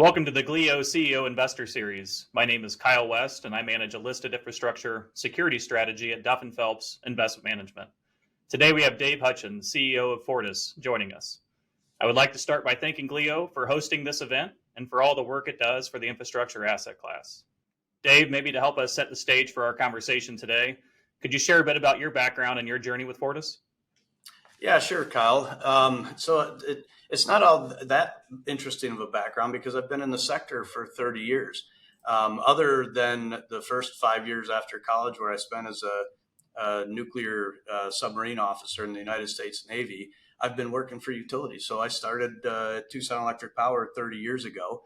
Welcome to the GLIO CEO Investor Series. My name is Kyle West, and I manage a listed infrastructure security strategy at Duff and Phelps Investment Management. Today we have Dave Hutchens, CEO of Fortis, joining us. I would like to start by thanking GLIO for hosting this event and for all the work it does for the infrastructure asset class. Dave, maybe to help us set the stage for our conversation today, could you share a bit about your background and your journey with Fortis? Yeah, sure, Kyle. It's not all that interesting of a background because I've been in the sector for 30 years. Other than the first 5 years after college, where I spent as a nuclear submarine officer in the United States Navy, I've been working for utilities. So I started at Tucson Electric Power 30 years ago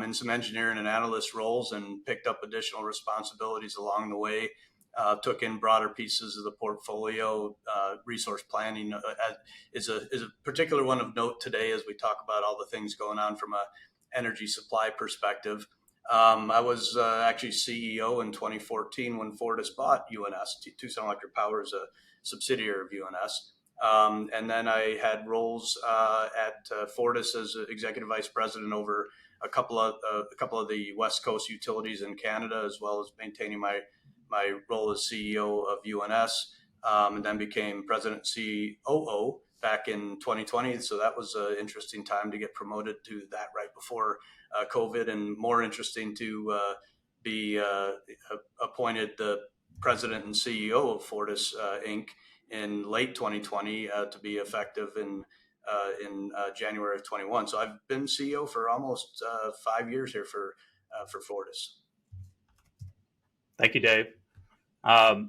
in some engineering and analyst roles and picked up additional responsibilities along the way. Took in broader pieces of the portfolio. Resource planning is a particular one of note today as we talk about all the things going on from a energy supply perspective. I was actually CEO in 2014 when Fortis bought UNS. Tucson Electric Power is a subsidiary of UNS. And then I had roles at Fortis as executive vice president over a couple of the West Coast utilities in Canada, as well as maintaining my role as CEO of UNS, and then became president and COO back in 2020. So that was an interesting time to get promoted to that right before COVID, and more interesting to be appointed the president and CEO of Fortis Inc. in late 2020 to be effective in January of 21. So I've been CEO for almost 5 years here for Fortis. Thank you, Dave.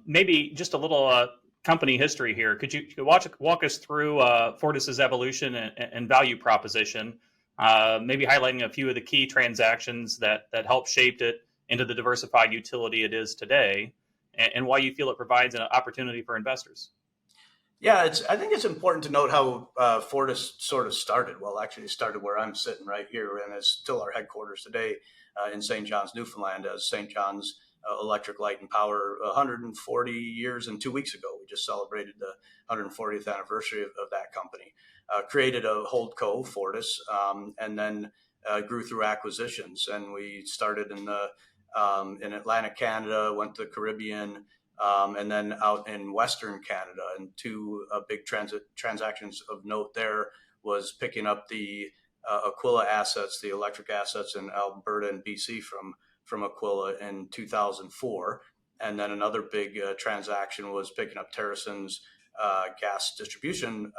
Maybe just a little company history here. Could you walk us through Fortis's evolution and value proposition, maybe highlighting a few of the key transactions that helped shape it into the diversified utility it is today, and why you feel it provides an opportunity for investors? Yeah, I think it's important to note how Fortis sort of started. Well, actually, it started where I'm sitting right here, and it's still our headquarters today in St. John's, Newfoundland, as St. John's Electric Light and Power. 140 years and 2 weeks ago, we just celebrated the 140th anniversary of that company. Created a holdco, Fortis, and then grew through acquisitions. And we started in Atlantic Canada, went to the Caribbean, and then out in Western Canada. And two big transactions of note there was picking up the Aquila assets, the electric assets in Alberta and BC from Aquila in 2004. And then another big transaction was picking up Terrason's gas distribution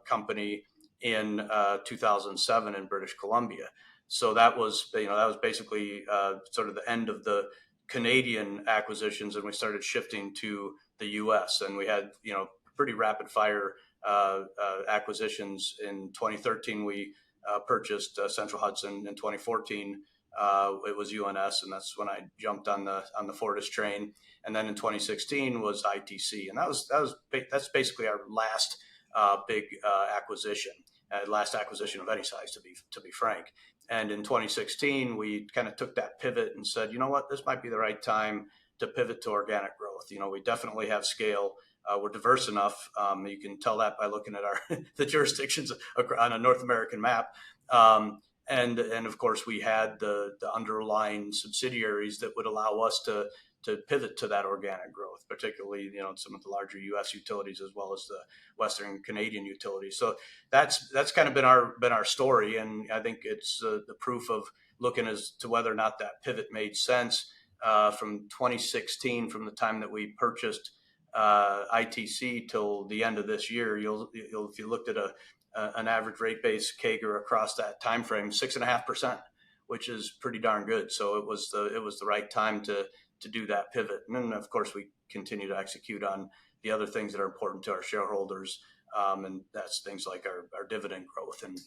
company in 2007 in British Columbia. So that was basically sort of the end of the Canadian acquisitions, and we started shifting to the U.S. And we had pretty rapid fire acquisitions. In 2013, we purchased Central Hudson. In 2014, it was UNS, and that's when I jumped on the Fortis train. And then in 2016 was ITC, and that's basically our last big acquisition, last acquisition of any size, to be frank. And in 2016, we kind of took that pivot and said, you know what, this might be the right time to pivot to organic growth. We definitely have scale. We're diverse enough. You can tell that by looking at the jurisdictions on a North American map. And of course, we had the underlying subsidiaries that would allow us to pivot to that organic growth, particularly some of the larger U.S. utilities as well as the Western Canadian utilities. So that's kind of been our story, and I think it's the proof of looking as to whether or not that pivot made sense. From 2016, from the time that we purchased ITC till the end of this year, if you looked at an average rate base CAGR across that time frame, 6.5%, which is pretty darn good. So it was the right time to do that pivot. And then of course we continue to execute on the other things that are important to our shareholders, and that's things like our dividend growth. And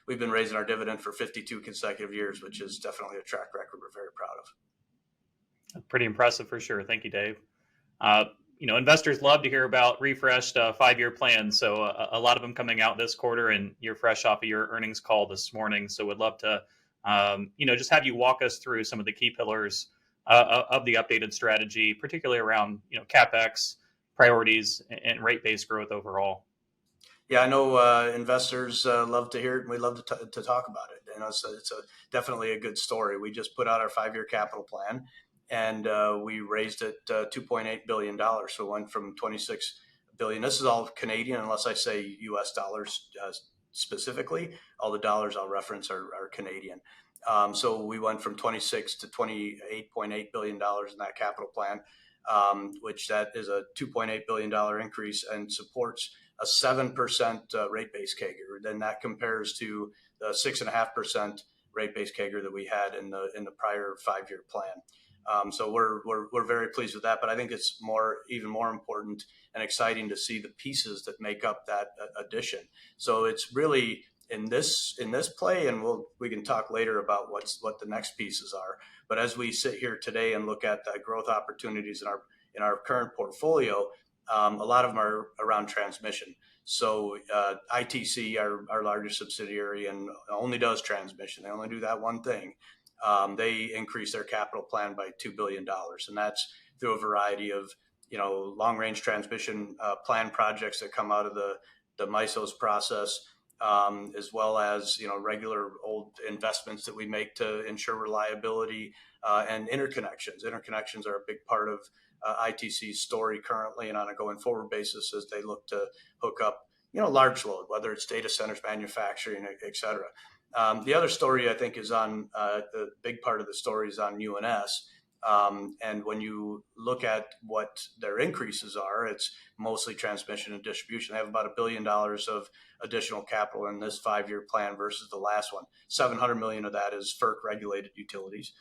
we've been raising our dividend for 52 consecutive years, which is definitely a track record we're very proud of. Pretty impressive for sure. Thank you, Dave. Investors love to hear about refreshed 5-year plans. So a lot of them coming out this quarter, and you're fresh off of your earnings call this morning. So would love to, just have you walk us through some of the key pillars of the updated strategy, particularly around, CapEx priorities and rate-based growth overall. Yeah, I know investors love to hear it, and we love to talk about it. it's definitely a good story. We just put out our 5-year capital plan, and we raised it $2.8 billion. So it went from 26 billion. This is all Canadian, unless I say US dollars specifically. All the dollars I'll reference are Canadian. So we went from 26 to $28.8 billion in that capital plan, which that is a $2.8 billion increase and supports a 7% rate base CAGR. Then that compares to the 6.5% rate base CAGR that we had in the prior 5-year plan. So we're very pleased with that. But I think it's even more important and exciting to see the pieces that make up that addition. So it's really in this play, and we can talk later about what the next pieces are. But as we sit here today and look at the growth opportunities in our current portfolio, a lot of them are around transmission. So ITC, our largest subsidiary, and only does transmission. They only do that one thing. They increased their capital plan by $2 billion, and that's through a variety of long-range transmission plan projects that come out of the MISO's process, as well as regular old investments that we make to ensure reliability and interconnections. Interconnections are a big part of ITC's story currently and on a going forward basis as they look to hook up large load, whether it's data centers, manufacturing, et cetera. The other story I think is on the big part of the story is on UNS. And when you look at what their increases are, it's mostly transmission and distribution. They have about $1 billion of additional capital in this 5-year plan versus the last one. $700 million of that is FERC regulated utilities,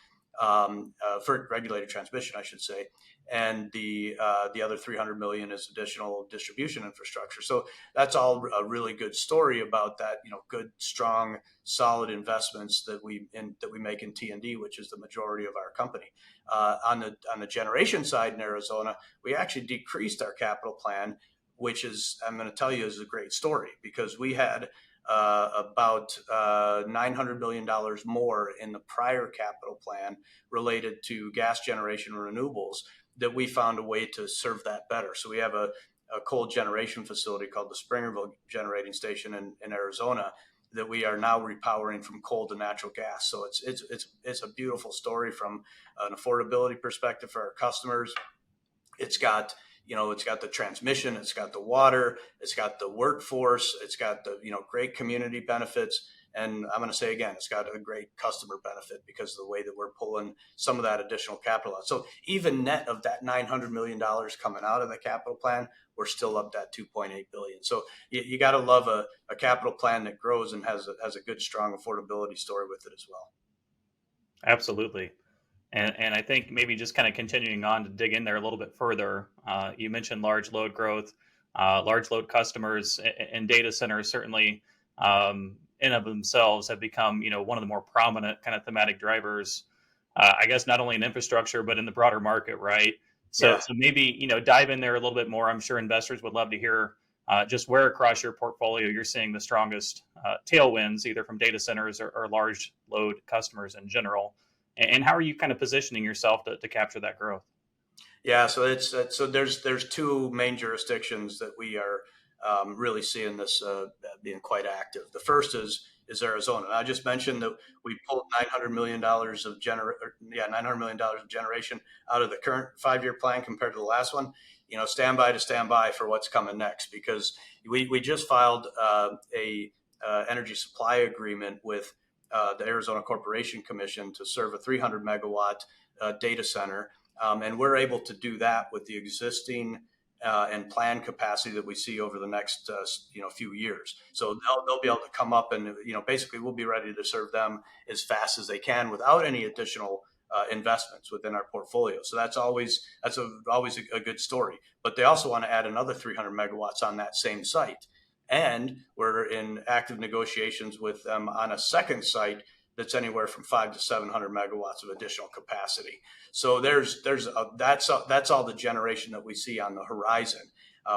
FERC regulated transmission, I should say, and the other $300 million is additional distribution infrastructure. So that's all a really good story about that. Good, strong, solid investments that we make in T&D, which is the majority of our company. On the generation side in Arizona, we actually decreased our capital plan, which is, I'm going to tell you, is a great story because we had about $900 million more in the prior capital plan related to gas generation renewables that we found a way to serve that better. So we have a coal generation facility called the Springerville Generating Station in Arizona that we are now repowering from coal to natural gas. So it's a beautiful story from an affordability perspective for our customers. It's got the transmission, it's got the water, it's got the workforce, it's got the great community benefits, and I'm going to say again, it's got a great customer benefit because of the way that we're pulling some of that additional capital out. So even net of that $900 million coming out of the capital plan, we're still up that $2.8 billion. So you got to love a capital plan that grows and has a good, strong affordability story with it as well. Absolutely. And I think maybe just kind of continuing on to dig in there a little bit further, you mentioned large load growth, large load customers, and data centers certainly in of themselves have become, one of the more prominent kind of thematic drivers, I guess, not only in infrastructure, but in the broader market, right? So maybe, dive in there a little bit more. I'm sure investors would love to hear just where across your portfolio you're seeing the strongest tailwinds, either from data centers or large load customers in general. And how are you kind of positioning yourself to capture that growth? Yeah, so there's two main jurisdictions that we are really seeing this being quite active. The first is Arizona. And I just mentioned that we pulled $900 million of generation out of the current 5-year plan compared to the last one. Stand by for what's coming next, because we just filed a energy supply agreement with the Arizona Corporation Commission to serve a 300 megawatt data center. And we're able to do that with the existing and planned capacity that we see over the next few years. So they'll be able to come up and basically we'll be ready to serve them as fast as they can without any additional investments within our portfolio. So that's always a good story. But they also want to add another 300 megawatts on that same site. And we're in active negotiations with them on a second site that's anywhere from 500 to 700 megawatts of additional capacity. So that's all the generation that we see on the horizon.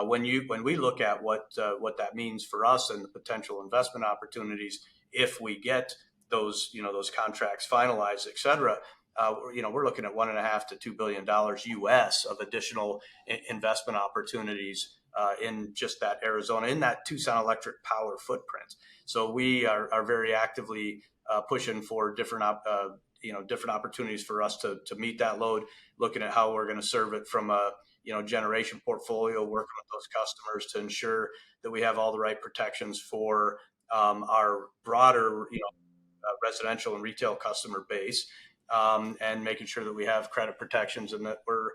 When we look at what that means for us and the potential investment opportunities, if we get those contracts finalized, et cetera, we're looking at $1.5 to $2 billion US of additional investment opportunities in just that Arizona, in that Tucson Electric Power footprint. So we are very actively pushing for different opportunities for us to meet that load, looking at how we're going to serve it from a generation portfolio, working with those customers to ensure that we have all the right protections for our broader residential and retail customer base, and making sure that we have credit protections and that we're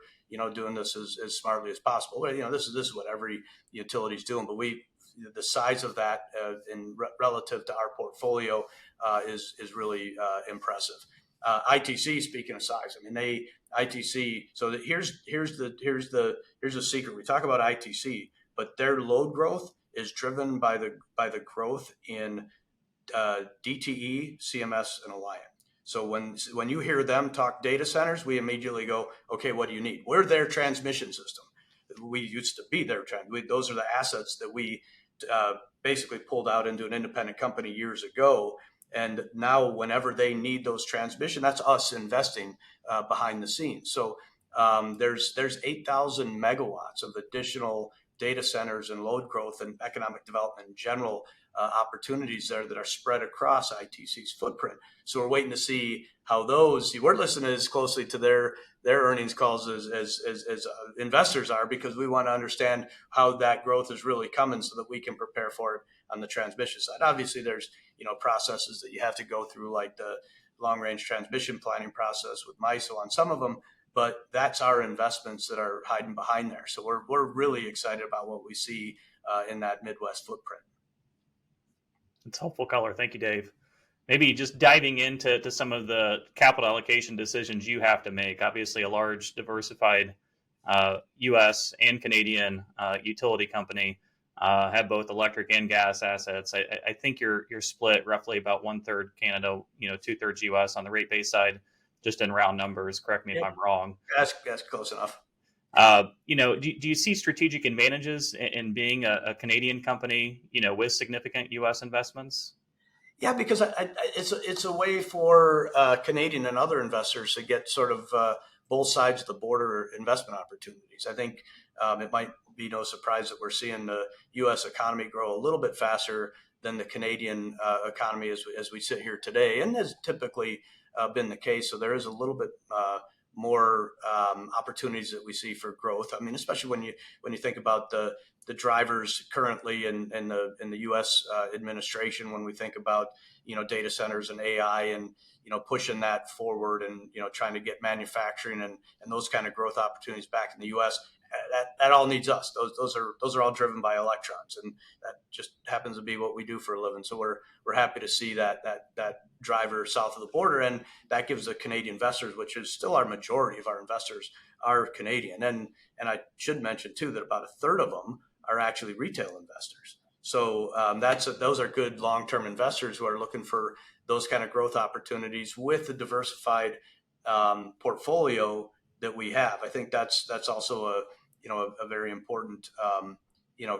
doing this as smartly as possible. This is what every utility is doing, but the size of that relative to our portfolio is really impressive. ITC, speaking of size, I mean ITC. So here's the secret. We talk about ITC, but their load growth is driven by the growth in DTE, CMS, and Alliant. So when you hear them talk data centers, we immediately go, okay, what do you need? We're their transmission system. We used to be their those are the assets that we basically pulled out into an independent company years ago. And now whenever they need those transmission, that's us investing behind the scenes. So there's 8,000 megawatts of additional data centers and load growth and economic development in general opportunities there that are spread across ITC's footprint. So we're waiting to see how we're listening as closely to their earnings calls as investors are, because we want to understand how that growth is really coming so that we can prepare for it on the transmission side. Obviously, there's processes that you have to go through, like the long range transmission planning process with MISO on some of them, but that's our investments that are hiding behind there. So we're really excited about what we see in that Midwest footprint. It's helpful color. Thank you, Dave. Maybe just diving into some of the capital allocation decisions you have to make. Obviously, a large, diversified U.S. and Canadian utility company have both electric and gas assets. I think you're split roughly about 1/3 Canada, 2/3 U.S. on the rate base side, just in round numbers. Correct me if I'm wrong. That's close enough. Do you see strategic advantages in being a Canadian company, with significant U.S. investments? Yeah, because it's a way for Canadian and other investors to get sort of both sides of the border investment opportunities. I think it might be no surprise that we're seeing the U.S. economy grow a little bit faster than the Canadian economy as we sit here today, and has typically been the case. So there is a little bit more opportunities that we see for growth. I mean, especially when you think about the drivers currently in the U.S. administration, when we think about data centers and AI and pushing that forward and trying to get manufacturing and those kind of growth opportunities back in the U.S. That all needs us. Those are all driven by electrons, and that just happens to be what we do for a living. So we're happy to see that driver south of the border, and that gives the Canadian investors, which is still our majority of our investors, are Canadian. And I should mention too that about 1/3 of them are actually retail investors. So those are good long-term investors who are looking for those kind of growth opportunities with the diversified portfolio that we have. I think that's also a very important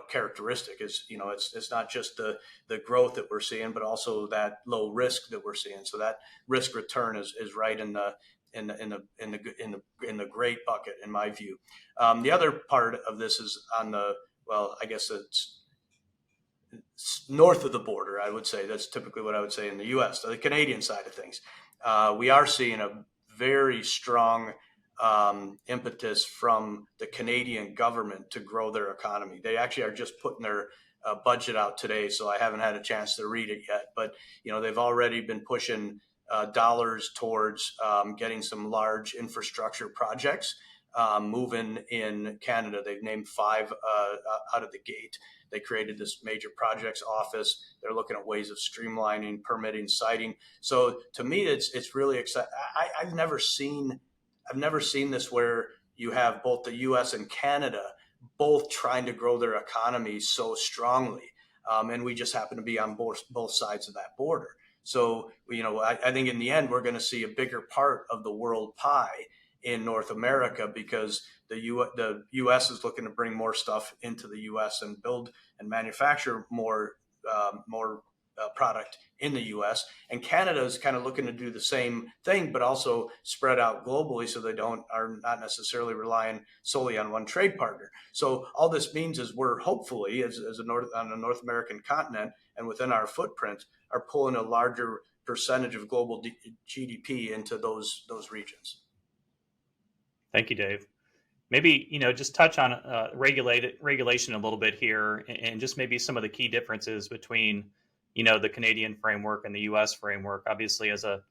characteristic is it's not just the growth that we're seeing, but also that low risk that we're seeing. So that risk return is right in the great bucket in my view. The other part of this is on I guess it's north of the border. I would say that's typically what I would say in the U.S. So the Canadian side of things, we are seeing a very strong impetus from the Canadian government to grow their economy. They actually are just putting their budget out today, so I haven't had a chance to read it yet. But they've already been pushing dollars towards getting some large infrastructure projects moving in Canada. They've named 5 out of the gate. They created this major projects office. They're looking at ways of streamlining, permitting, siting. So to me, it's really exciting. I've never seen this where you have both the U.S. and Canada both trying to grow their economies so strongly, and we just happen to be on both sides of that border. So I think in the end we're going to see a bigger part of the world pie in North America, because the U.S. is looking to bring more stuff into the U.S. and build and manufacture more product in the U.S. And Canada is kind of looking to do the same thing, but also spread out globally so they are not necessarily relying solely on one trade partner. So all this means is we're hopefully, on a North American continent and within our footprint, are pulling a larger percentage of global GDP into those regions. Thank you, Dave. Maybe, just touch on regulation a little bit here, and just maybe some of the key differences between, the Canadian framework and the U.S. framework. Obviously, as a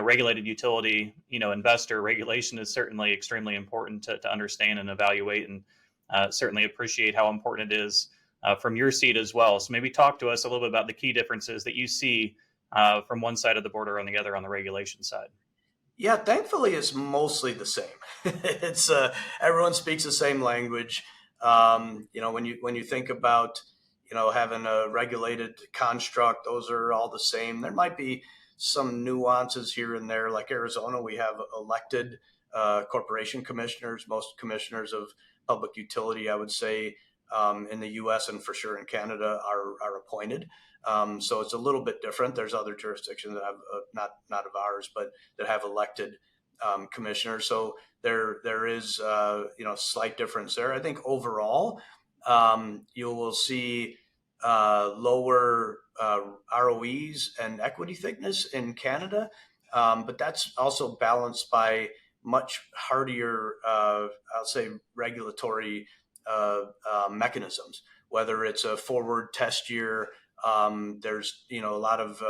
regulated utility, investor, regulation is certainly extremely important to understand and evaluate, and certainly appreciate how important it is from your seat as well. So maybe talk to us a little bit about the key differences that you see from one side of the border on the other on the regulation side. Yeah, thankfully, it's mostly the same. It's everyone speaks the same language. When you think about having a regulated construct, those are all the same. There might be some nuances here and there. Like Arizona, we have elected corporation commissioners. Most commissioners of public utility, I would say, in the U.S. and for sure in Canada, are appointed. So it's a little bit different. There's other jurisdictions that have not of ours, but that have elected commissioners. So there is slight difference there. I think overall you will see lower ROEs and equity thickness in Canada, but that's also balanced by much hardier, I'll say, regulatory mechanisms. Whether it's a forward test year. There's a lot of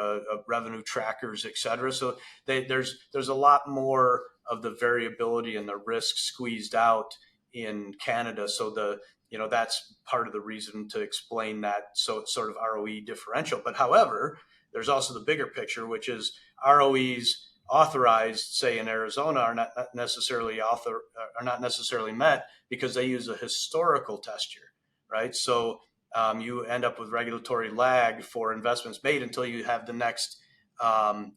revenue trackers, et cetera. So there's a lot more of the variability and the risk squeezed out in Canada. So that's part of the reason to explain that sort of ROE differential. But however, there's also the bigger picture, which is ROEs authorized, say in Arizona, are not necessarily met because they use a historical test year, right? So you end up with regulatory lag for investments made until you have the next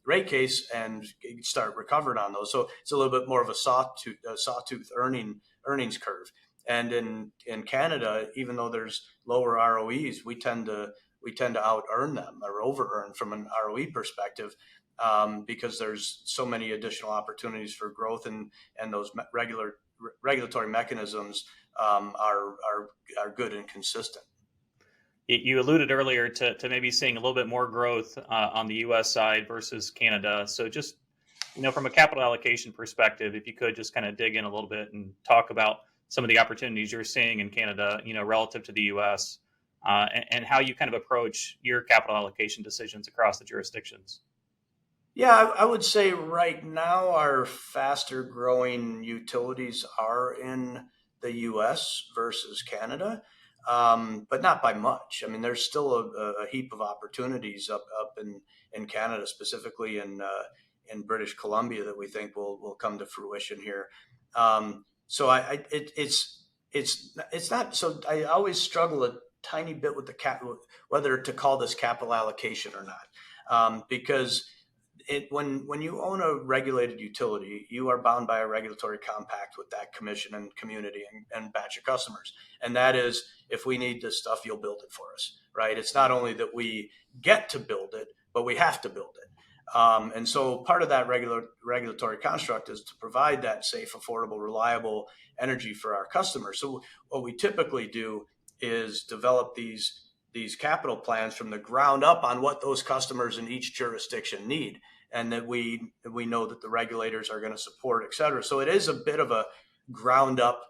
rate case and start recovering on those. So it's a little bit more of a sawtooth earnings curve. And in Canada, even though there's lower ROEs, we tend to out earn them or over earn from an ROE perspective because there's so many additional opportunities for growth, and those regulatory mechanisms are good and consistent. You alluded earlier to maybe seeing a little bit more growth on the U.S. side versus Canada. So just, from a capital allocation perspective, if you could just kind of dig in a little bit and talk about some of the opportunities you're seeing in Canada, relative to the U.S., and how you kind of approach your capital allocation decisions across the jurisdictions. Yeah, I would say right now our faster growing utilities are in the U.S. versus Canada. But not by much. I mean, there's still a heap of opportunities up in Canada, specifically in British Columbia, that we think will come to fruition here. So it's not. So I always struggle a tiny bit with whether to call this capital allocation or not, because when you own a regulated utility, you are bound by a regulatory compact with that commission and community and batch of customers. And that is, if we need this stuff, you'll build it for us, right? It's not only that we get to build it, but we have to build it. And so part of that regulatory construct is to provide that safe, affordable, reliable energy for our customers. So what we typically do is develop these capital plans from the ground up on what those customers in each jurisdiction need, and that we know that the regulators are going to support, et cetera. So it is a bit of a ground up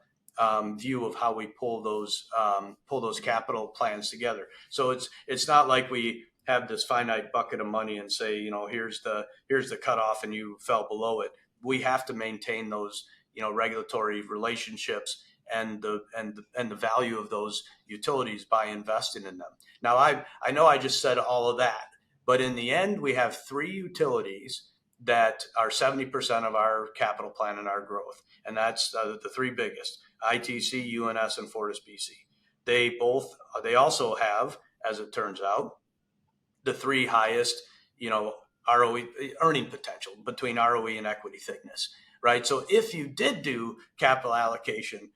view of how we pull those capital plans together. So it's not like we have this finite bucket of money and say, here's the cutoff and you fell below it. We have to maintain those regulatory relationships and the value of those utilities by investing in them. Now I know I just said all of that, but in the end, we have three utilities that are 70% of our capital plan and our growth. And that's the three biggest: ITC, UNS, and Fortis BC. They also have, as it turns out, the three highest, ROE earning potential between ROE and equity thickness, right? So if you did do capital allocation,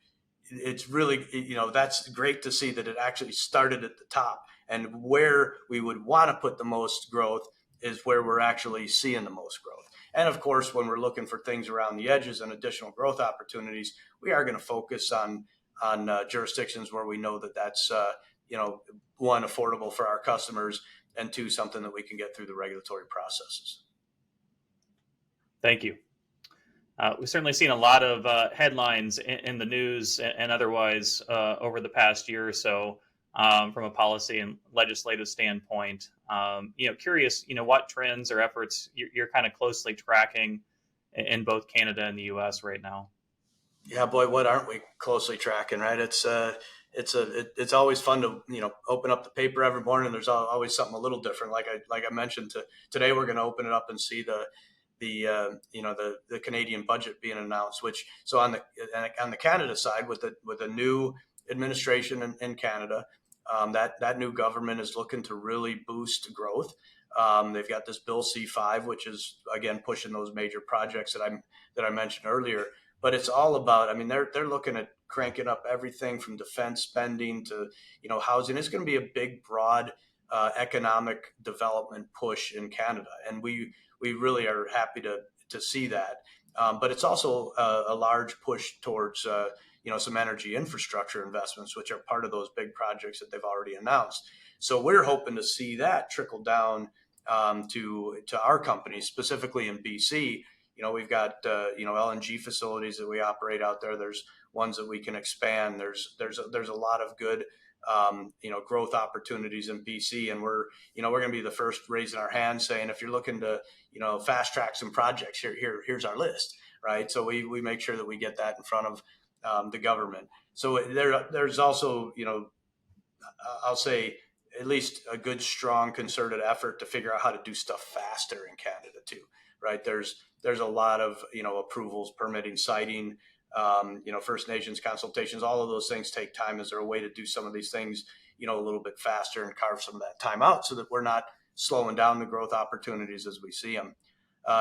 it's really, that's great to see that it actually started at the top And where we would want to put the most growth is where we're actually seeing the most growth. And of course, when we're looking for things around the edges and additional growth opportunities, we are going to focus on jurisdictions where we know that that's one, affordable for our customers, and two, something that we can get through the regulatory processes. Thank you. We've certainly seen a lot of headlines in the news and otherwise over the past year or so from a policy and legislative standpoint. Curious, what trends or efforts you're kind of closely tracking in both Canada and the U.S. right now. Yeah, boy, what aren't we closely tracking, right? It's always fun to open up the paper every morning. There's always something a little different. Like I mentioned, today we're going to open it up and see the Canadian budget being announced. Which, so on the Canada side, with a new administration in Canada, that new government is looking to really boost growth. They've got this Bill C5, which is again pushing those major projects that I mentioned earlier. But it's all about, they're looking at cranking up everything from defense spending to, housing. It's going to be a big, broad economic development push in Canada. And we really are happy to see that. But it's also a large push towards, some energy infrastructure investments, which are part of those big projects that they've already announced. So we're hoping to see that trickle down to our companies, specifically in BC. We've got LNG facilities that we operate out there. There's ones that we can expand. There's a lot of good growth opportunities in BC, and we're going to be the first raising our hands, saying if you're looking to fast track some projects, here's our list, right? So we make sure that we get that in front of the government. So there's also I'll say at least a good, strong, concerted effort to figure out how to do stuff faster in Canada too, right? There's a lot of approvals, permitting, siting, First Nations consultations. All of those things take time. Is there a way to do some of these things a little bit faster and carve some of that time out so that we're not slowing down the growth opportunities as we see them?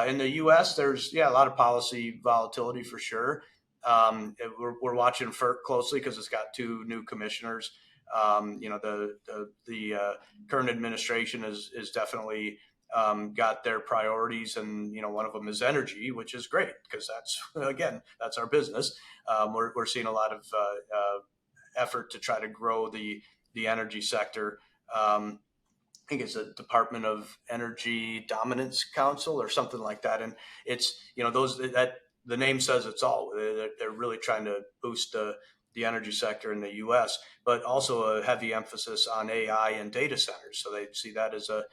In the U.S., there's a lot of policy volatility for sure. We're watching FERC closely because it's got two new commissioners. The current administration is definitely got their priorities, and one of them is energy, which is great because that's our business. We're seeing a lot of effort to try to grow the energy sector. I think it's a Department of Energy Dominance Council or something like that, and it's the name says it's all. They're really trying to boost the energy sector in the U.S., but also a heavy emphasis on AI and data centers. So they see that as a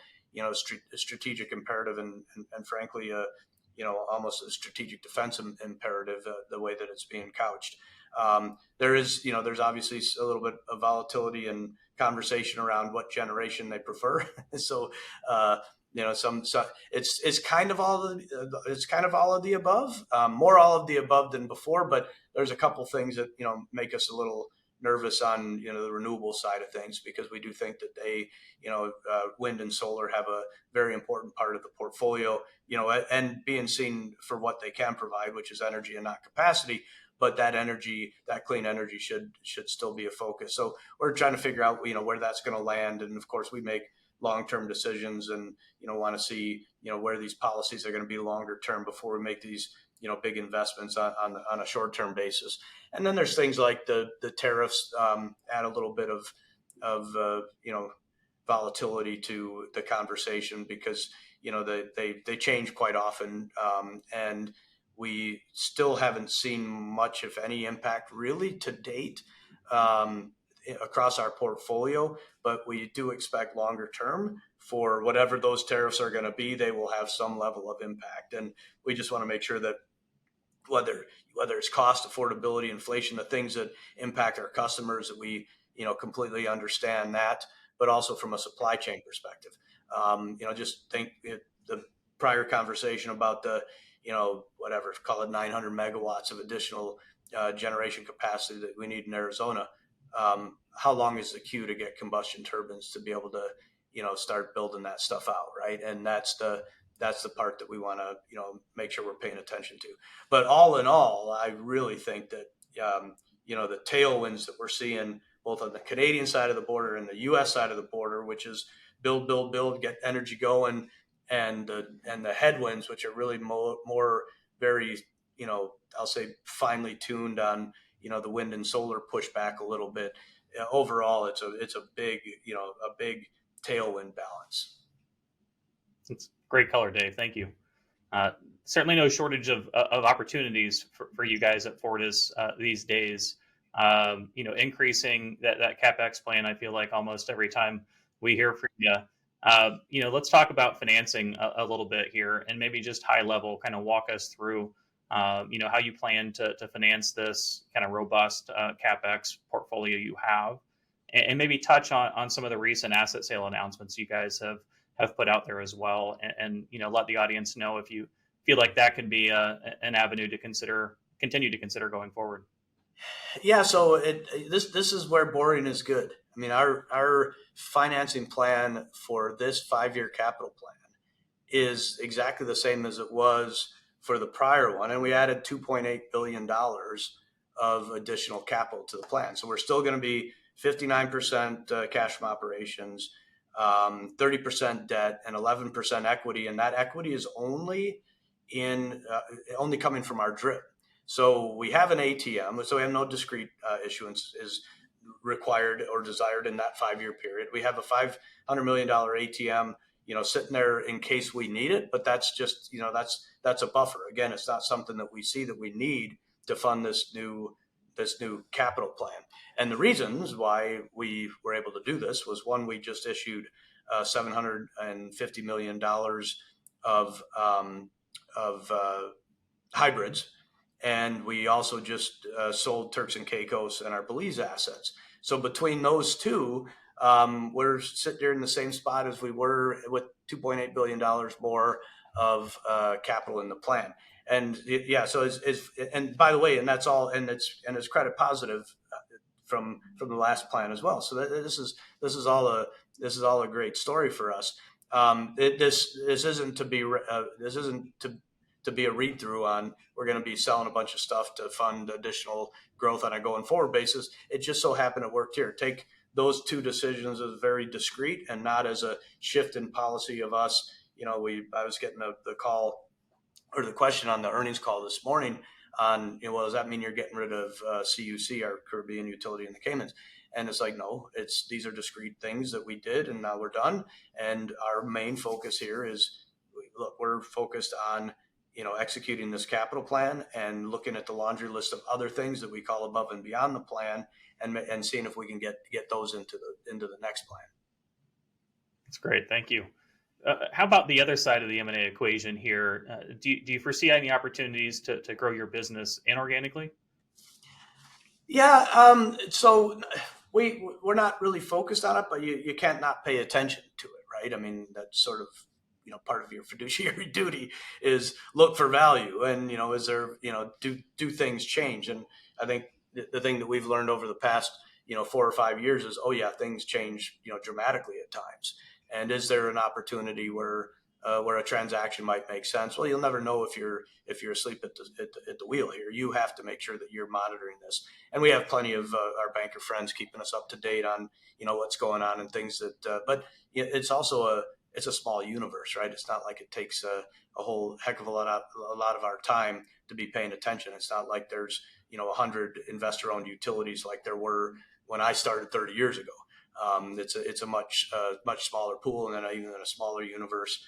strategic imperative, and frankly, almost a strategic defense imperative, the way that it's being couched. There's obviously a little bit of volatility and conversation around what generation they prefer. So, it's kind of all of the above, more all of the above than before, but there's a couple things that, make us a little nervous on the renewable side of things, because we do think that they wind and solar have a very important part of the portfolio, and being seen for what they can provide, which is energy and not capacity. But that clean energy should still be a focus. So we're trying to figure out where that's going to land, and of course we make long-term decisions and want to see where these policies are going to be longer term before we make these big investments on a short-term basis. And then there's things like the tariffs add a little bit of volatility to the conversation, because they change quite often, and we still haven't seen much, if any, impact really to date across our portfolio. But we do expect longer term, for whatever those tariffs are going to be, they will have some level of impact. And we just want to make sure that whether it's cost, affordability, inflation, the things that impact our customers, that we completely understand that, but also from a supply chain perspective. Just think the prior conversation about the call it 900 megawatts of additional generation capacity that we need in Arizona. How long is the queue to get combustion turbines to be able to start building that stuff out, right? And that's the part that we want to make sure we're paying attention to. But all in all, I really think that the tailwinds that we're seeing both on the Canadian side of the border and the U.S. side of the border, which is build, get energy going, and the headwinds, which are really more very, I'll say finely tuned on, the wind and solar push back a little bit. Overall, it's a big, a big tailwind balance. It's great color, Dave. Thank you. Certainly no shortage of opportunities for you guys at Fortis these days. Increasing that CapEx plan, I feel like almost every time we hear from you. Let's talk about financing a little bit here, and maybe just high level, kind of walk us through, how you plan to finance this kind of robust CapEx portfolio you have, and maybe touch on some of the recent asset sale announcements you guys have put out there as well, and let the audience know if you feel like that could be an avenue to continue to consider going forward. Yeah, so this is where boring is good. I mean, our financing plan for this 5-year capital plan is exactly the same as it was for the prior one, and we added $2.8 billion of additional capital to the plan. So we're still going to be 59% cash from operations, 30% debt, and 11% equity, and that equity is only coming from our DRIP. So we have an ATM, so we have no discrete issuance is required or desired in that 5-year period. We have a $500 million ATM, sitting there in case we need it, but that's just, that's a buffer. Again, it's not something that we see that we need to fund this new capital plan. And the reasons why we were able to do this was, one, we just issued $750 million of hybrids. And we also just sold Turks and Caicos and our Belize assets. So between those two, we're sitting here in the same spot as we were, with $2.8 billion more of capital in the plan. And yeah, so and by the way, and that's all, and it's credit positive from the last plan as well. So this is all a great story for us. This isn't to be a read through on we're going to be selling a bunch of stuff to fund additional growth on a going forward basis. It just so happened it worked here. Take those two decisions as very discrete and not as a shift in policy of us. I was getting the call or the question on the earnings call this morning on, well, does that mean you're getting rid of CUC, our Caribbean utility in the Caymans? And it's like, no, these are discrete things that we did and now we're done. And our main focus here is, look, we're focused on executing this capital plan and looking at the laundry list of other things that we call above and beyond the plan, and seeing if we can get those into the next plan. That's great. Thank you. How about the other side of the M&A equation here? Do you foresee any opportunities to grow your business inorganically? Yeah. So we're not really focused on it, but you can't not pay attention to it, right? I mean, that's sort of, part of your fiduciary duty is look for value, and is there, do things change? And I think the thing that we've learned over the past 4 or 5 years is, oh yeah, things change dramatically at times. And is there an opportunity where a transaction might make sense? Well, you'll never know if you're asleep at the wheel here. You have to make sure that you're monitoring this, and we have plenty of our banker friends keeping us up to date on what's going on and things that. But it's also it's a small universe, right? It's not like it takes a whole heck of a lot of our time to be paying attention. It's not like there's 100 investor-owned utilities like there were when I started 30 years ago. It's a much smaller pool, and then even a smaller universe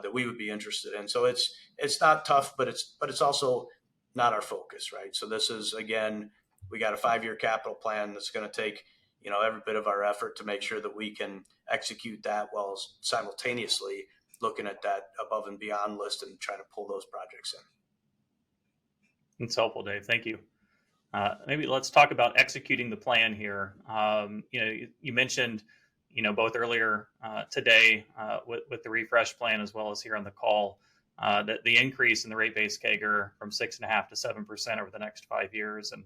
that we would be interested in. So it's not tough, but it's also not our focus, right? So this is, again, we got a 5-year capital plan that's going to take every bit of our effort to make sure that we can execute that while simultaneously looking at that above and beyond list and trying to pull those projects in. It's helpful, Dave. Thank you. Maybe let's talk about executing the plan here. You mentioned, both earlier today with the refresh plan as well as here on the call, that the increase in the rate base CAGR from 6.5% to 7% over the next 5 years. And,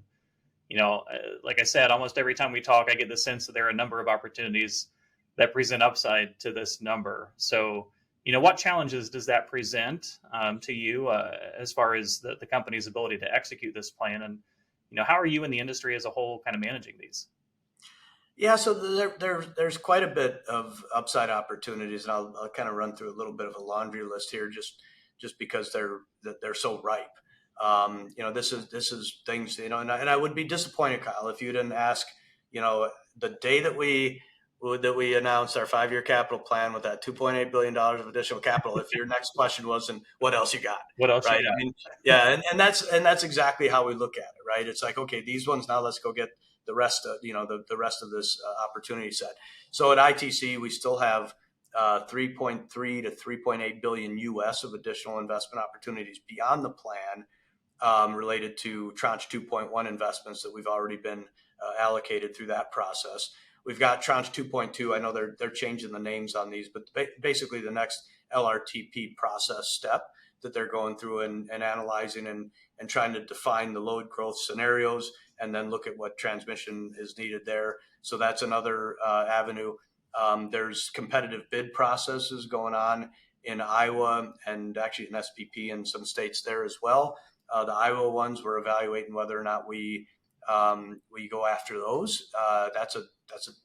like I said, almost every time we talk, I get the sense that there are a number of opportunities that present upside to this number. So, what challenges does that present to you as far as the company's ability to execute this plan? And, how are you in the industry as a whole kind of managing these? Yeah, so there's quite a bit of upside opportunities, and I'll kind of run through a little bit of a laundry list here, just because they're so ripe. This is things, and I would be disappointed, Kyle, if you didn't ask, the day that we announced our 5-year capital plan with that $2.8 billion of additional capital. If your next question wasn't what else you got, What else you right? got? I mean, yeah, and that's exactly how we look at it, right? It's like, okay, these ones, now let's go get the rest of the rest of this opportunity set. So at ITC, we still have 3.3 to 3.8 billion US of additional investment opportunities beyond the plan, related to tranche 2.1 investments that we've already been allocated through that process. We've got tranche 2.2. I know they're changing the names on these, but basically the next LRTP process step that they're going through and analyzing and trying to define the load growth scenarios and then look at what transmission is needed there. So that's another avenue. There's competitive bid processes going on in Iowa and actually in SPP in some states there as well. The Iowa ones, we're evaluating whether or not we go after those. That's a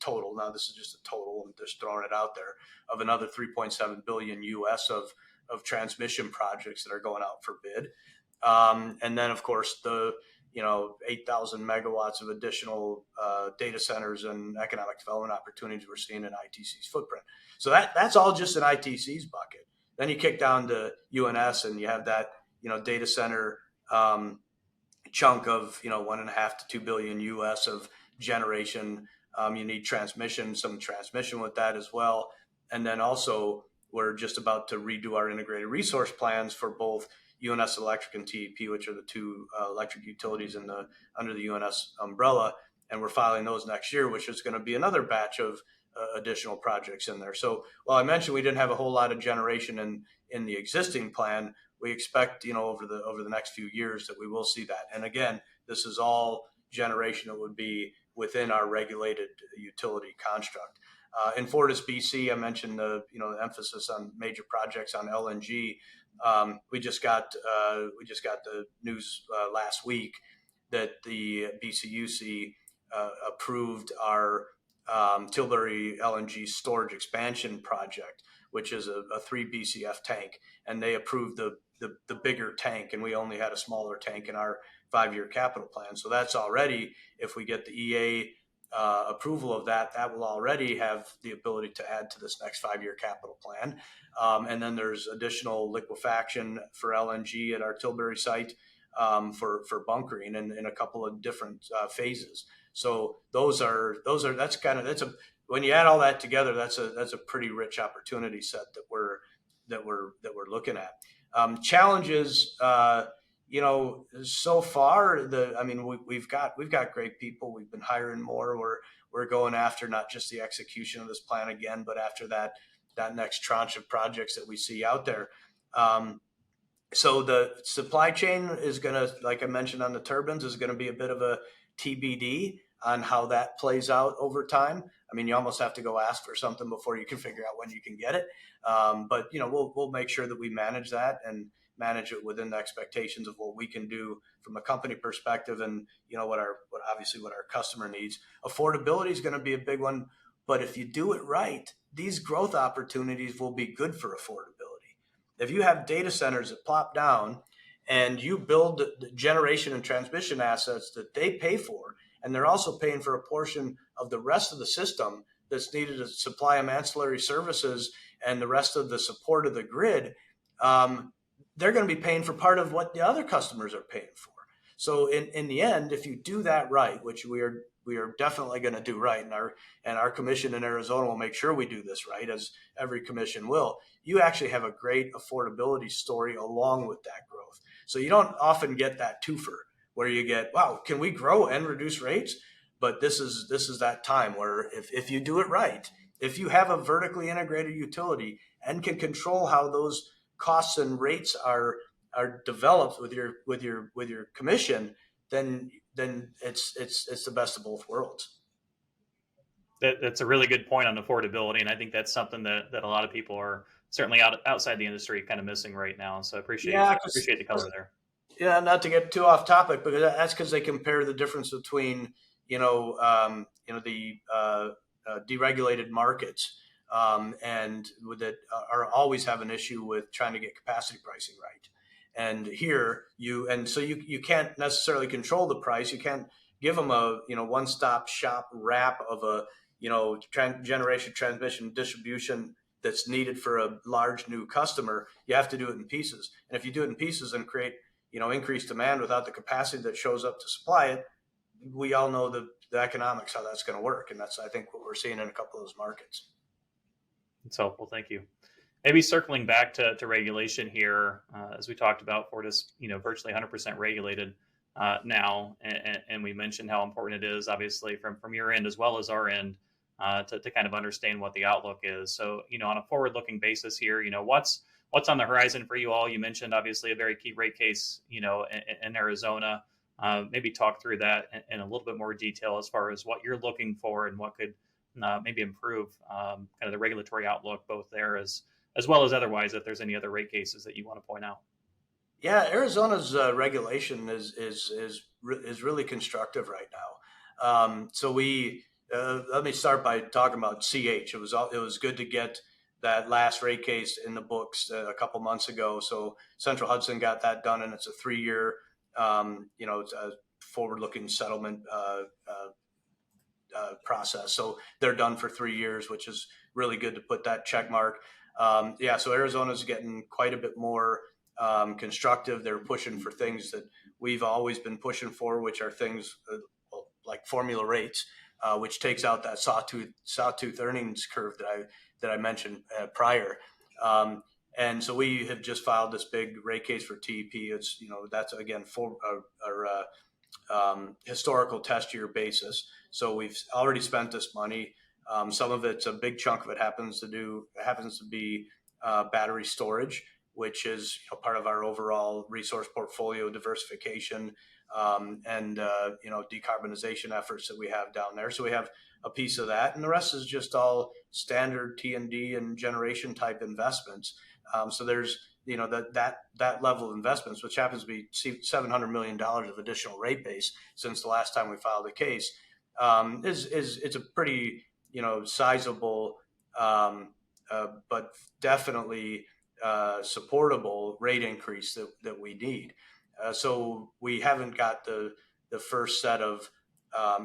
total. Now this is just a total. I'm just throwing it out there of another 3.7 billion US of transmission projects that are going out for bid. And then of course the 8,000 megawatts of additional data centers and economic development opportunities we're seeing in ITC's footprint. So that's all just in ITC's bucket. Then you kick down to UNS and you have that data center chunk of 1.5 to 2 billion US of generation. You need some transmission with that as well. And then also we're just about to redo our integrated resource plans for both UNS Electric and TEP, which are the two electric utilities under the UNS umbrella. And we're filing those next year, which is going to be another batch of additional projects in there. So while I mentioned we didn't have a whole lot of generation in the existing plan, we expect, over the next few years that we will see that. And again, this is all generation that would be within our regulated utility construct. In Fortis, BC, I mentioned the emphasis on major projects on LNG. We just got the news last week that the BCUC approved our Tilbury LNG storage expansion project, which is a 3 BCF tank, and they approved the bigger tank, and we only had a smaller tank in our 5-year capital plan. So that's already, if we get the EA approval of that will already have the ability to add to this next 5-year capital plan. And then there's additional liquefaction for LNG at our Tilbury site for bunkering in a couple of different phases. So when you add all that together, that's a pretty rich opportunity set that we're looking at. Challenges, so far, we've got great people. We've been hiring more. We're going after not just the execution of this plan again, but after that next tranche of projects that we see out there. So the supply chain is going to, like I mentioned on the turbines, is going to be a bit of a TBD on how that plays out over time. I mean, you almost have to go ask for something before you can figure out when you can get it. But we'll make sure that we manage that and manage it within the expectations of what we can do from a company perspective, and what our customer needs. Affordability is going to be a big one, but if you do it right, these growth opportunities will be good for affordability. If you have data centers that plop down and you build the generation and transmission assets that they pay for, and they're also paying for a portion of the rest of the system that's needed to supply them ancillary services and the rest of the support of the grid, they're going to be paying for part of what the other customers are paying for. So in the end, if you do that right, which we are definitely going to do right, and our commission in Arizona will make sure we do this right, as every commission will, you actually have a great affordability story along with that growth. So you don't often get that twofer where you get, wow, can we grow and reduce rates? But this is that time where if you do it right, if you have a vertically integrated utility and can control how those costs and rates are developed with your commission, then it's the best of both worlds. That's a really good point on affordability, and I think that's something that a lot of people are certainly outside the industry kind of missing right now. So I appreciate the color there. Yeah, not to get too off topic, but that's because they compare the difference between the deregulated markets, and that are always have an issue with trying to get capacity pricing right. And here you can't necessarily control the price. You can't give them a one-stop shop wrap of a generation, transmission, distribution that's needed for a large new customer. You have to do it in pieces. And if you do it in pieces and create increased demand without the capacity that shows up to supply it, we all know the economics, how that's going to work. And that's, I think, what we're seeing in a couple of those markets. It's helpful. Thank you. Maybe circling back to regulation here, as we talked about, Fortis, virtually 100% regulated now, and we mentioned how important it is, obviously, from your end as well as our end, to kind of understand what the outlook is. So, on a forward-looking basis here, what's on the horizon for you all? You mentioned, obviously, a very key rate case, in Arizona. Maybe talk through that in a little bit more detail as far as what you're looking for and what could maybe improve kind of the regulatory outlook, both there as well as otherwise, if there's any other rate cases that you want to point out. Yeah, Arizona's regulation is really constructive right now. So let me start by talking about CH. It was good to get that last rate case in the books a couple months ago. So Central Hudson got that done, and it's a 3-year, it's a forward-looking settlement process. So they're done for 3 years, which is really good to put that check mark. So Arizona's getting quite a bit more constructive. They're pushing for things that we've always been pushing for, which are things like formula rates, which takes out that sawtooth earnings curve that I mentioned prior. And so we have just filed this big rate case for TEP. It's that's again for our historical test year basis. So we've already spent this money. Some of it's, a big chunk of it happens to be battery storage, which is part of our overall resource portfolio diversification and decarbonization efforts that we have down there. So we have a piece of that, and the rest is just all standard T&D and generation type investments. So there's that level of investments, which happens to be $700 million of additional rate base since the last time we filed a case, it's a pretty sizable, but definitely supportable rate increase that we need. So we haven't got the first set of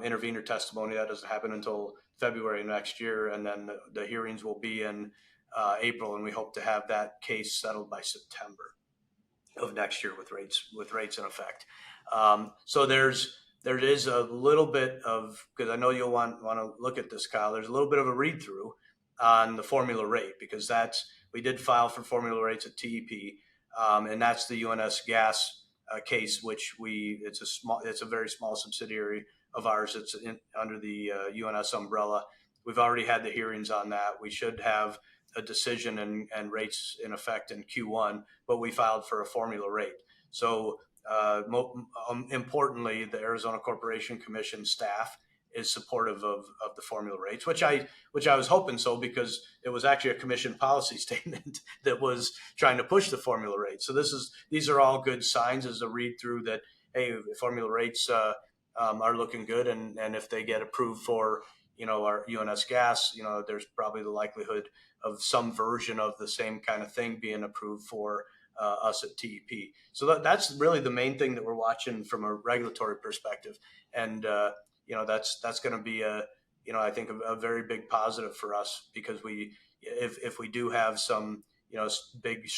intervener testimony. That doesn't happen until February next year, and then the hearings will be in April, and we hope to have that case settled by September of next year with rates in effect. So there is a little bit of, because I know you'll want to look at this, Kyle. There's a little bit of a read through on the formula rate, because we did file for formula rates at TEP, and that's the UNS gas case, which it's a very small subsidiary of ours. It's under the UNS umbrella. We've already had the hearings on that. We should have a decision and rates in effect in Q1, but we filed for a formula rate. So importantly, the Arizona Corporation Commission staff is supportive of the formula rates, which I was hoping so, because it was actually a commission policy statement that was trying to push the formula rate. So these are all good signs as a read through that, hey, formula rates are looking good, and if they get approved for our UNS gas, there's probably the likelihood of some version of the same kind of thing being approved for us at TEP. So that's really the main thing that we're watching from a regulatory perspective, and that's going to be I think a very big positive for us, because if we do have some big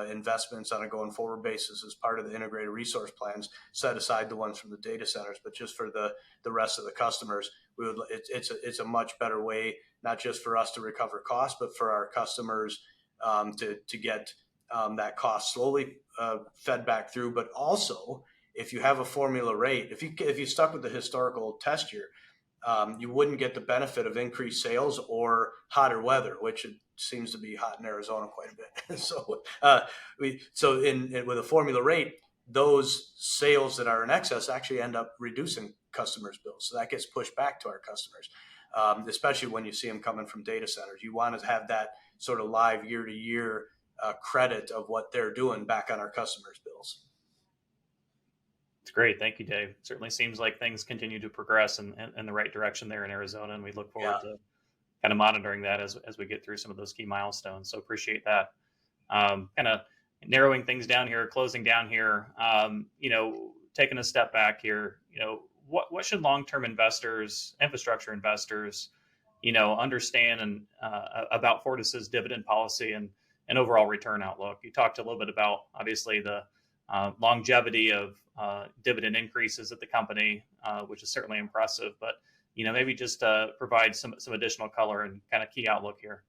investments on a going forward basis as part of the integrated resource plans, set aside the ones from the data centers, but just for the rest of the customers, it's a much better way, not just for us to recover costs, but for our customers to get that cost slowly fed back through. But also, if you have a formula rate, if you stuck with the historical test year, you wouldn't get the benefit of increased sales or hotter weather, which it seems to be hot in Arizona quite a bit. So with a formula rate, those sales that are in excess actually end up reducing customers' bills. So that gets pushed back to our customers, especially when you see them coming from data centers. You want to have that sort of live year-to-year credit of what they're doing back on our customers' bills. It's great. Thank you, Dave. Certainly seems like things continue to progress in the right direction there in Arizona, and we look Yeah. forward to kind of monitoring that as we get through some of those key milestones. So appreciate that. Kind of narrowing things down here, closing down here. Taking a step back here. What should long-term investors, infrastructure investors, understand and about Fortis's dividend policy and overall return outlook? You talked a little bit about obviously the longevity of dividend increases at the company, which is certainly impressive. But maybe just provide some additional color and kind of key outlook here.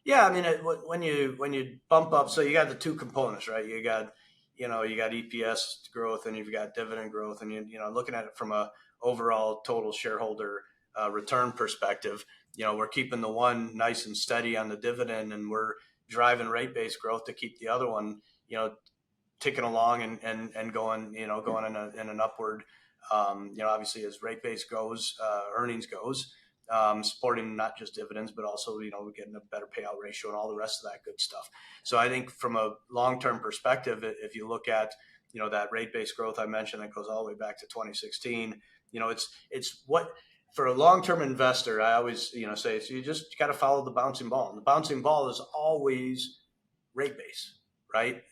Yeah, I mean, when you bump up, so you got the two components, right? You got EPS growth and you've got dividend growth, and looking at it from a overall total shareholder return perspective, we're keeping the one nice and steady on the dividend, and we're driving rate base growth to keep the other one, ticking along and going in an upward. Obviously as rate base goes, earnings goes. Supporting not just dividends, but also, we're getting a better payout ratio and all the rest of that good stuff. So I think from a long-term perspective, if you look at, that rate-based growth I mentioned that goes all the way back to 2016, it's what, for a long-term investor, I always, say, so you got to follow the bouncing ball. And the bouncing ball is always rate base, right?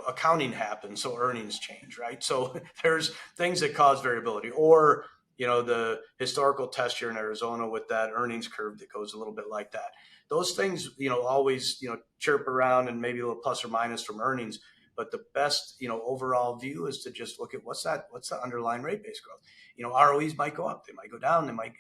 Accounting happens, so earnings change, right? So there's things that cause variability, or the historical test year in Arizona with that earnings curve that goes a little bit like that. Those things, always, chirp around and maybe a little plus or minus from earnings. But the best, overall view is to just look at what's the underlying rate base growth. ROEs might go up, they might go down, they might,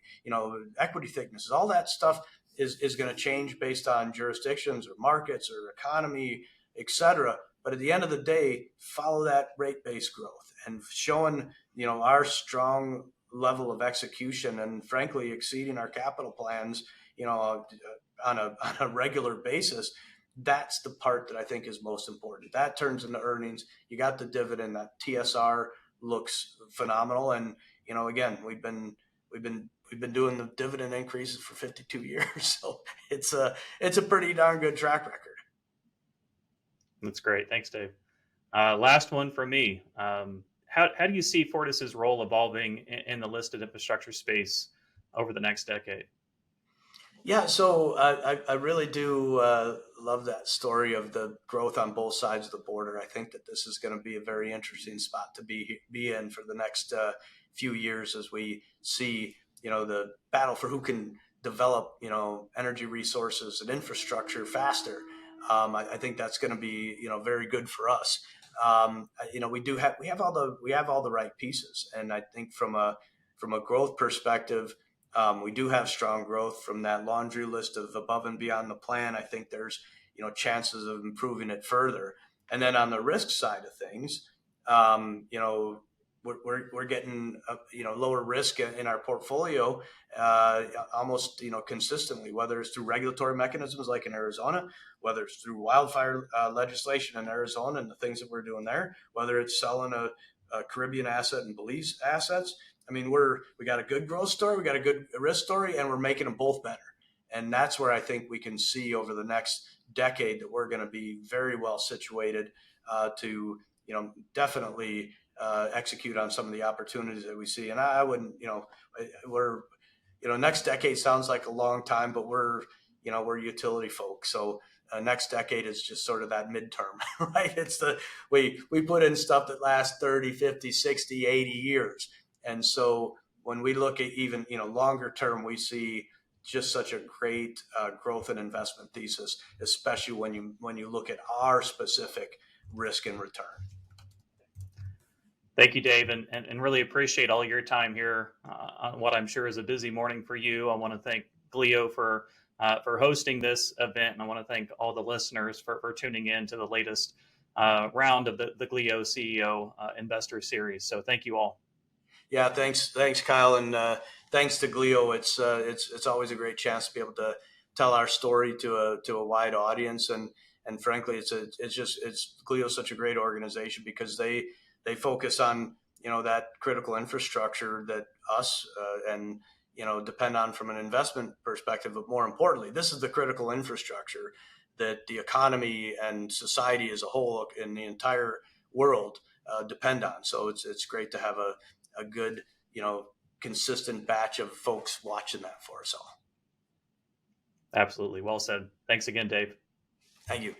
equity thicknesses, all that stuff is going to change based on jurisdictions or markets or economy, et cetera. But at the end of the day, follow that rate base growth and showing, our strong level of execution and frankly exceeding our capital plans, on a regular basis. That's the part that I think is most important. That turns into earnings. You got the dividend. That TSR looks phenomenal. And again, we've been doing the dividend increases for 52 years, so it's a pretty darn good track record. That's great. Thanks, Dave. Last one from me. How do you see Fortis's role evolving in the listed infrastructure space over the next decade? Yeah, so I really do love that story of the growth on both sides of the border. I think that this is going to be a very interesting spot to be in for the next few years as we see, the battle for who can develop, energy resources and infrastructure faster. I think that's going to be, very good for us. We have all the right pieces, and I think from a growth perspective, we do have strong growth from that laundry list of above and beyond the plan. I think there's, chances of improving it further. And then on the risk side of things, we're getting, lower risk in our portfolio, almost, consistently, whether it's through regulatory mechanisms like in Arizona, whether it's through wildfire legislation in Arizona and the things that we're doing there, whether it's selling a Caribbean asset and Belize assets. I mean, we got a good growth story, we got a good risk story, and we're making them both better. And that's where I think we can see over the next decade that we're going to be very well situated to, definitely execute on some of the opportunities that we see. And I wouldn't, next decade sounds like a long time, but we're utility folks. So next decade is just sort of that midterm, right? It's we put in stuff that lasts 30, 50, 60, 80 years. And so when we look at even, longer term, we see just such a great growth and investment thesis, especially when you look at our specific risk and return. Thank you, Dave, and really appreciate all your time here on what I'm sure is a busy morning for you. I want to thank GLIO for hosting this event, and I want to thank all the listeners for tuning in to the latest round of the GLIO CEO Investor Series. So thank you all. Yeah, thanks, Kyle, and thanks to GLIO. It's always a great chance to be able to tell our story to a wide audience, and frankly, GLIO is such a great organization because they focus on that critical infrastructure that us and depend on from an investment perspective, but more importantly, this is the critical infrastructure that the economy and society as a whole in the entire world depend on. So it's great to have a good, consistent batch of folks watching that for us all. Absolutely. Well said. Thanks again, Dave. Thank you.